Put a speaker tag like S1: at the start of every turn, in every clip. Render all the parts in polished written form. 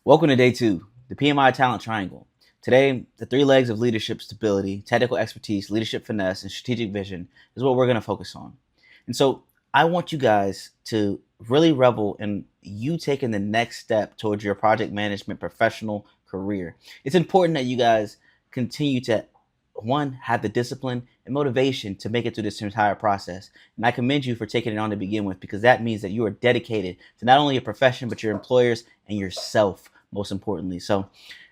S1: Welcome to day two, the PMI talent triangle. Today, the three legs of leadership stability, technical expertise, leadership finesse, and strategic vision is what we're going to focus on. And so I want you guys to really revel in you taking the next step towards your project management professional career. It's important that you guys continue to, one, have the discipline and motivation to make it through this entire process. And I commend you for taking it on to begin with, because that means that you are dedicated to not only your profession, but your employers and yourself, most importantly. So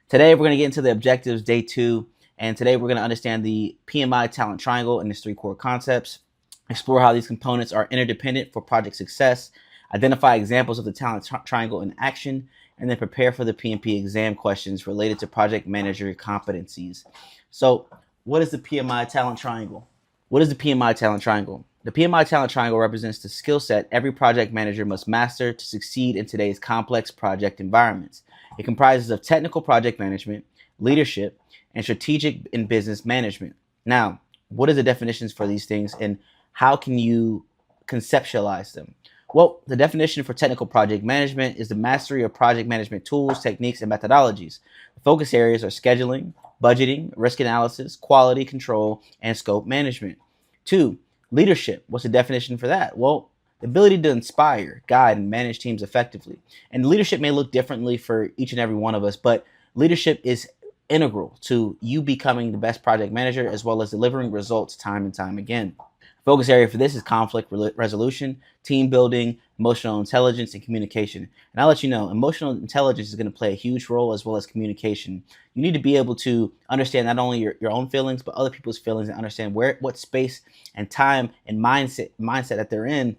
S1: today we're going to get into the objectives, day two. And today we're going to understand the PMI talent triangle and its three core concepts, explore how these components are interdependent for project success, identify examples of the talent triangle in action, and then prepare for the PMP exam questions related to project manager competencies. So what is the PMI talent triangle? What is the PMI talent triangle? The PMI talent triangle represents the skill set every project manager must master to succeed in today's complex project environments. It comprises of technical project management, leadership, and strategic and business management. Now, what are the definitions for these things and how can you conceptualize them? Well, the definition for technical project management is the mastery of project management tools, techniques, and methodologies. The focus areas are scheduling, budgeting, risk analysis, quality control, and scope management. Two, leadership. What's the definition for that? Well, the ability to inspire, guide, and manage teams effectively. And leadership may look differently for each and every one of us, but leadership is integral to you becoming the best project manager as well as delivering results time and time again. Focus area for this is conflict resolution, team building, emotional intelligence, and communication. And I'll let you know, emotional intelligence is going to play a huge role as well as communication. You need to be able to understand not only your own feelings, but other people's feelings and understand what space and time and mindset that they're in,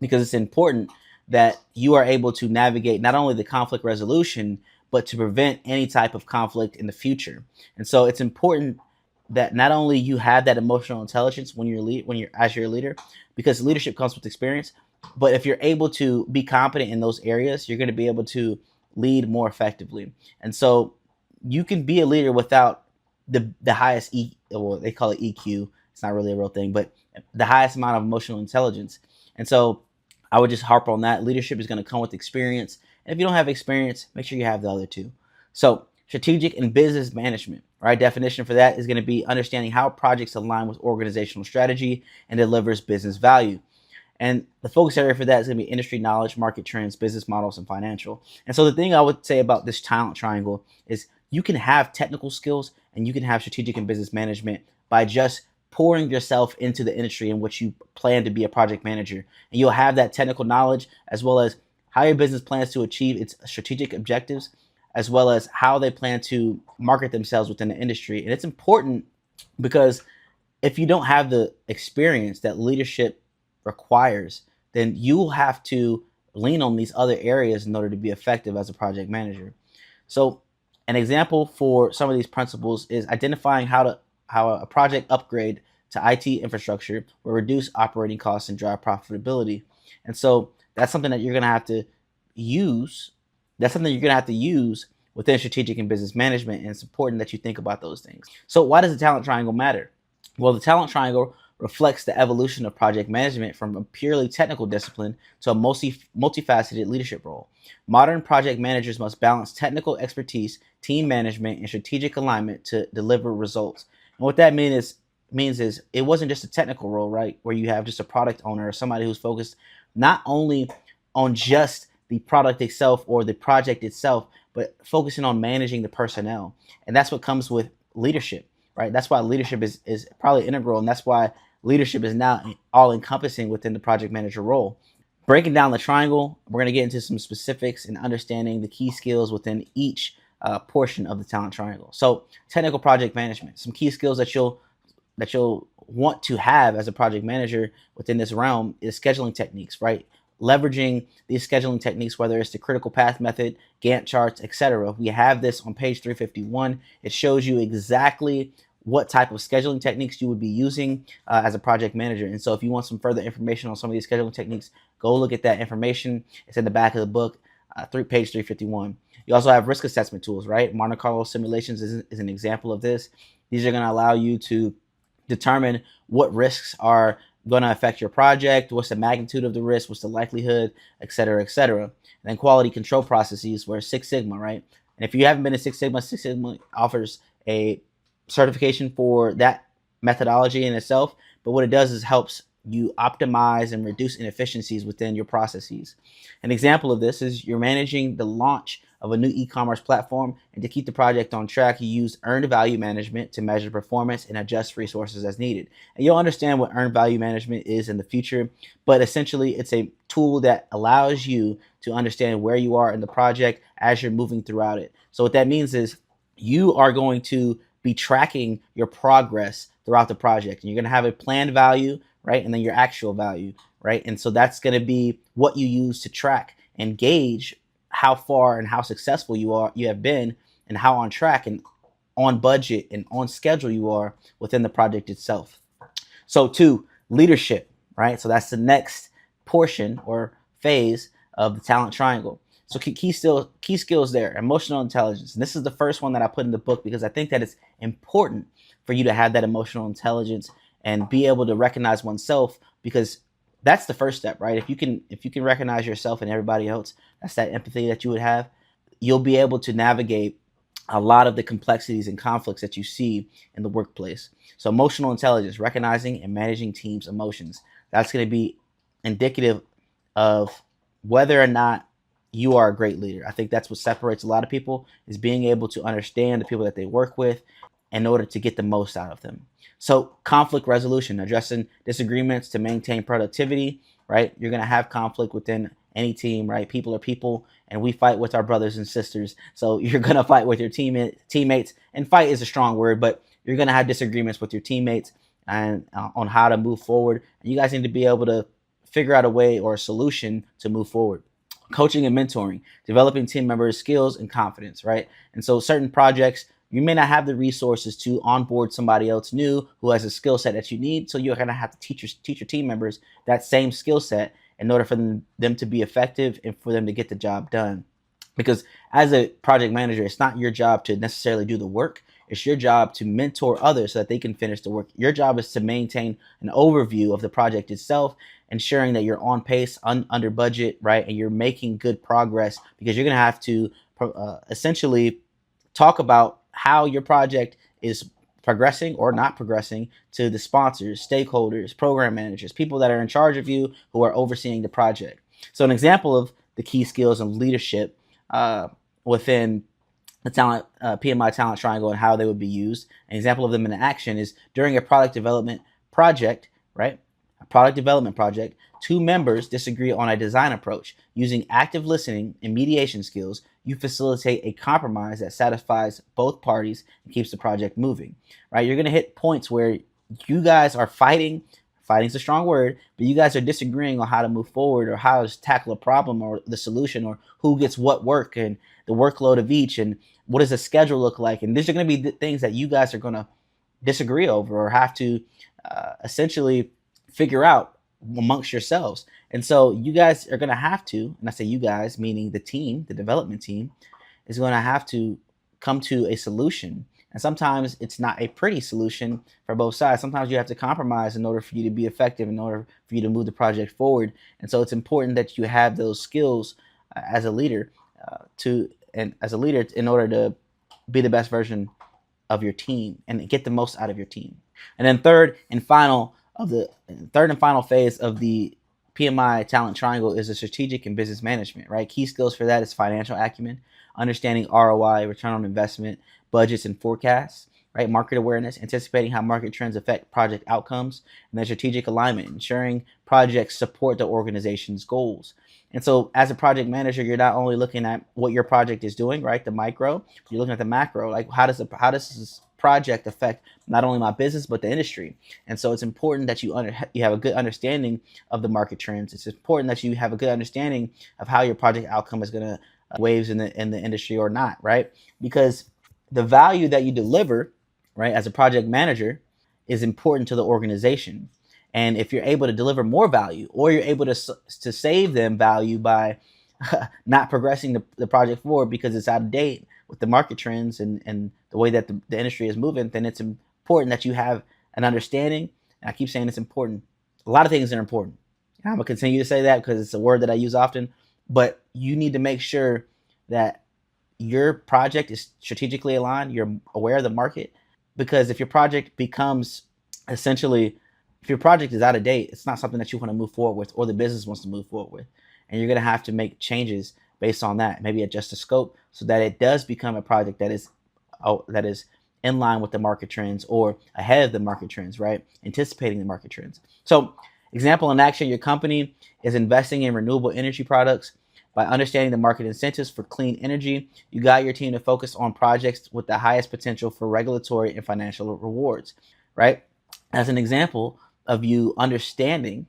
S1: because it's important that you are able to navigate not only the conflict resolution, but to prevent any type of conflict in the future. And so it's important that not only you have that emotional intelligence when you're as your leader, because leadership comes with experience, but if you're able to be competent in those areas, you're going to be able to lead more effectively. And so you can be a leader without the highest well, they call it EQ. It's not really a real thing, but the highest amount of emotional intelligence. And so I would just harp on that. Leadership is going to come with experience. And if you don't have experience, make sure you have the other two. So strategic and business management, right? Definition for that is going to be understanding how projects align with organizational strategy and delivers business value. And the focus area for that is going to be industry knowledge, market trends, business models, and financial. And so the thing I would say about this talent triangle is you can have technical skills and you can have strategic and business management by just pouring yourself into the industry in which you plan to be a project manager. And you'll have that technical knowledge as well as how your business plans to achieve its strategic objectives, as well as how they plan to market themselves within the industry. And it's important because if you don't have the experience that leadership requires, then you will have to lean on these other areas in order to be effective as a project manager. So an example for some of these principles is identifying how a project upgrade to IT infrastructure will reduce operating costs and drive profitability. And so that's something that you're going to have to use. That's something you're going to have to use within strategic and business management. And it's important that you think about those things. So why does the talent triangle matter? Well, the talent triangle reflects the evolution of project management from a purely technical discipline to a multifaceted leadership role. Modern project managers must balance technical expertise, team management, and strategic alignment to deliver results. And what that means is it wasn't just a technical role, right? Where you have just a product owner or somebody who's focused not only on just the product itself or the project itself, but focusing on managing the personnel. And that's what comes with leadership, right? That's why leadership is probably integral. And that's why leadership is now all encompassing within the project manager role. Breaking down the triangle, we're going to get into some specifics and understanding the key skills within each portion of the talent triangle. So technical project management, some key skills that you'll want to have as a project manager within this realm is scheduling techniques, right? Leveraging these scheduling techniques, whether it's the critical path method, Gantt charts, etc. We have this on page 351. It shows you exactly what type of scheduling techniques you would be using as a project manager. And so if you want some further information on some of these scheduling techniques, go look at that information. It's in the back of the book, page 351. You also have risk assessment tools, right? Monte Carlo simulations is an example of this. These are going to allow you to determine what risks are going to affect your project? What's the magnitude of the risk? What's the likelihood, et cetera, et cetera. And then quality control processes where Six Sigma, right? And if you haven't been to Six Sigma offers a certification for that methodology in itself. But what it does is helps you optimize and reduce inefficiencies within your processes. An example of this is you're managing the launch of a new e-commerce platform, and to keep the project on track, you use earned value management to measure performance and adjust resources as needed. And you'll understand what earned value management is in the future, but essentially it's a tool that allows you to understand where you are in the project as you're moving throughout it. So what that means is you are going to be tracking your progress throughout the project. And you're going to have a planned value, right? And then your actual value, right? And so that's going to be what you use to track and gauge how far and how successful you have been, and how on track and on budget and on schedule you are within the project itself. So 2, leadership, right? So that's the next portion or phase of the talent triangle. So key skills there, emotional intelligence. And this is the first one that I put in the book because I think that it's important for you to have that emotional intelligence and be able to recognize oneself, because that's the first step, right? If you can recognize yourself and everybody else, that's that empathy that you would have. You'll be able to navigate a lot of the complexities and conflicts that you see in the workplace. So emotional intelligence, recognizing and managing teams' emotions. That's going to be indicative of whether or not you are a great leader. I think that's what separates a lot of people, is being able to understand the people that they work with in order to get the most out of them. So conflict resolution, addressing disagreements to maintain productivity, right? You're going to have conflict within any team, right? People are people, and we fight with our brothers and sisters. So you're going to fight with your teammates, and fight is a strong word, but you're going to have disagreements with your teammates and on how to move forward. You guys need to be able to figure out a way or a solution to move forward. Coaching and mentoring, developing team members' skills and confidence, right? And so certain projects, you may not have the resources to onboard somebody else new who has a skill set that you need. So you're going to have to teach your team members that same skill set in order for them to be effective and for them to get the job done. Because as a project manager, it's not your job to necessarily do the work. It's your job to mentor others so that they can finish the work. Your job is to maintain an overview of the project itself, ensuring that you're on pace, under budget, right? And you're making good progress, because you're going to have to essentially talk about how your project is progressing or not progressing to the sponsors, stakeholders, program managers, people that are in charge of you who are overseeing the project. So an example of the key skills of leadership within the PMI talent triangle and how they would be used. An example of them in action is during a product development project, right? A product development project, 2 members disagree on a design approach. Using active listening and mediation skills, you facilitate a compromise that satisfies both parties and keeps the project moving, right? You're going to hit points where you guys are fighting. Fighting is a strong word, but you guys are disagreeing on how to move forward or how to tackle a problem or the solution or who gets what work and the workload of each and what does the schedule look like. And these are going to be things that you guys are going to disagree over or have to essentially figure out amongst yourselves. And so you guys are going to have to, and I say you guys, meaning the team, the development team, is going to have to come to a solution. And sometimes it's not a pretty solution for both sides. Sometimes you have to compromise in order for you to be effective, in order for you to move the project forward. And so it's important that you have those skills as a leader in order to be the best version of your team and get the most out of your team. And then third and final phase of the PMI talent triangle is the strategic and business management, right? Key skills for that is financial acumen, understanding ROI, return on investment, budgets and forecasts, right? Market awareness, anticipating how market trends affect project outcomes, and then strategic alignment, ensuring projects support the organization's goals. And so as a project manager, you're not only looking at what your project is doing, right? The micro, you're looking at the macro, like how does this project affect not only my business, but the industry? And so it's important that you have a good understanding of the market trends. It's important that you have a good understanding of how your project outcome is going to waves in the industry or not, right? Because the value that you deliver, right, as a project manager is important to the organization. And if you're able to deliver more value, or you're able to save them value by not progressing the project forward because it's out of date with the market trends and the way that the industry is moving, then it's important that you have an understanding. And I keep saying it's important, A lot of things are important. And I'm going to continue to say that because it's a word that I use often. But you need to make sure that your project is strategically aligned. You're aware of the market. Because if your project becomes essentially, if your project is out of date, it's not something that you want to move forward with or the business wants to move forward with. And you're going to have to make changes based on that. Maybe adjust the scope so that it does become a project that is in line with the market trends or ahead of the market trends, right? Anticipating the market trends. So, example in action, your company is investing in renewable energy products. By understanding the market incentives for clean energy, you guide your team to focus on projects with the highest potential for regulatory and financial rewards, right? As an example of you understanding,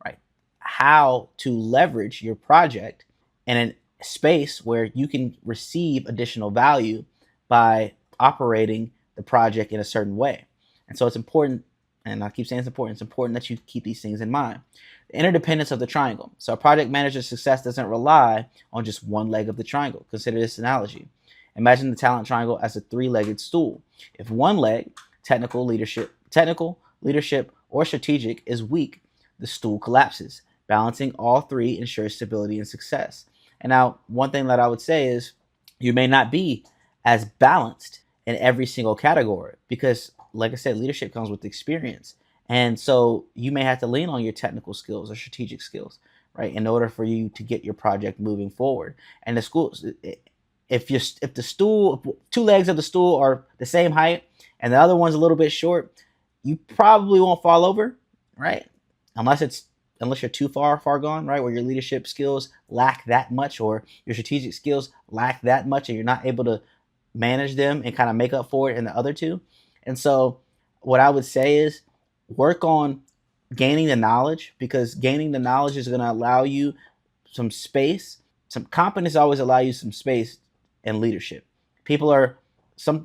S1: right, how to leverage your project in a space where you can receive additional value by operating the project in a certain way. And so it's important, and I keep saying it's important that you keep these things in mind. The interdependence of the triangle. So a project manager's success doesn't rely on just one leg of the triangle. Consider this analogy. Imagine the talent triangle as a three-legged stool. If one leg, technical, leadership, or strategic, is weak, the stool collapses. Balancing all three ensures stability and success. And now, one thing that I would say is you may not be as balanced in every single category because, like I said, leadership comes with experience. And so you may have to lean on your technical skills or strategic skills, right, in order for you to get your project moving forward. And the schools, if the stool, two legs of the stool are the same height and the other one's a little bit short, you probably won't fall over, right? Unless you're too far gone, right, where your leadership skills lack that much or your strategic skills lack that much and you're not able to manage them and kind of make up for it in the other two. And so what I would say is work on gaining the knowledge, because gaining the knowledge is going to allow you some space. Some competence always allow you some space in leadership. People are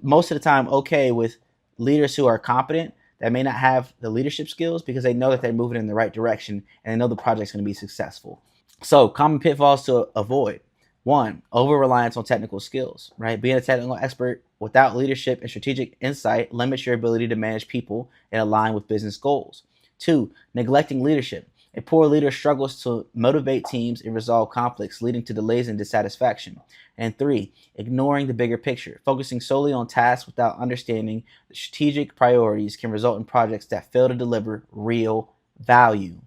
S1: most of the time okay with leaders who are competent that may not have the leadership skills because they know that they're moving in the right direction and they know the project's going to be successful. So common pitfalls to avoid. One, over-reliance on technical skills, right? Being a technical expert without leadership and strategic insight limits your ability to manage people and align with business goals. Two, neglecting leadership. A poor leader struggles to motivate teams and resolve conflicts, leading to delays and dissatisfaction. And three, ignoring the bigger picture. Focusing solely on tasks without understanding the strategic priorities can result in projects that fail to deliver real value.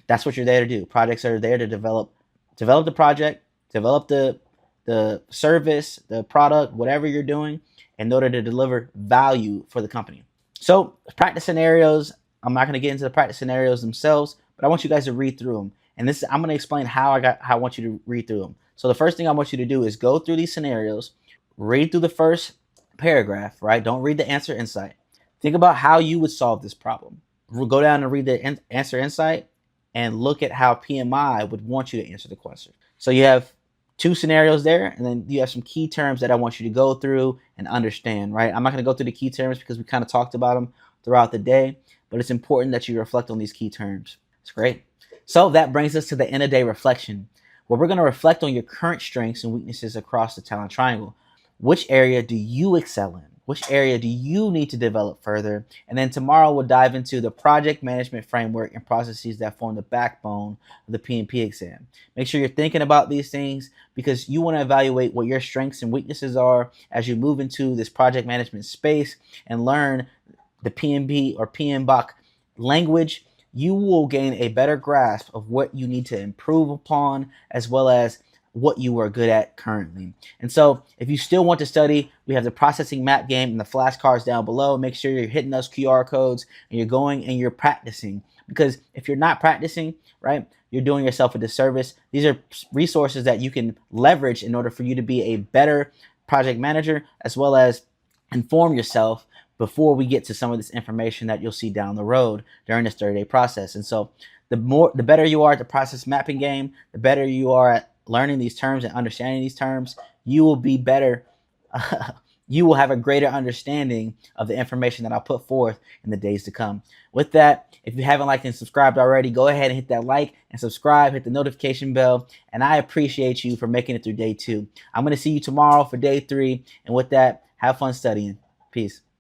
S1: That's what you're there to do. Projects are there to develop the project, develop the service, the product, whatever you're doing, in order to deliver value for the company. So practice scenarios. I'm not going to get into the practice scenarios themselves, but I want you guys to read through them. And I'm going to explain how I want you to read through them. So the first thing I want you to do is go through these scenarios, read through the first paragraph, right? Don't read the answer insight. Think about how you would solve this problem. We'll go down and read the answer insight and look at how PMI would want you to answer the question. So you have two scenarios there, and then you have some key terms that I want you to go through and understand, right? I'm not going to go through the key terms because we kind of talked about them throughout the day, but it's important that you reflect on these key terms. It's great. So that brings us to the end of day reflection, where we're going to reflect on your current strengths and weaknesses across the talent triangle. Which area do you excel in? Which area do you need to develop further? And then tomorrow we'll dive into the project management framework and processes that form the backbone of the PMP exam. Make sure you're thinking about these things because you want to evaluate what your strengths and weaknesses are as you move into this project management space and learn the PMP or PMBOK language. You will gain a better grasp of what you need to improve upon as well as what you are good at currently. And so if you still want to study, we have the processing map game and the flashcards down below. Make sure you're hitting those QR codes and you're going and you're practicing, because if you're not practicing, right, you're doing yourself a disservice. These are resources that you can leverage in order for you to be a better project manager as well as inform yourself before we get to some of this information that you'll see down the road during this 30-day process. And so the better you are at the process mapping game, the better you are at learning these terms and understanding these terms, you will be better. You will have a greater understanding of the information that I'll put forth in the days to come. With that, if you haven't liked and subscribed already, go ahead and hit that like and subscribe, hit the notification bell, and I appreciate you for making it through day 2. I'm going to see you tomorrow for day 3, and with that, have fun studying. Peace.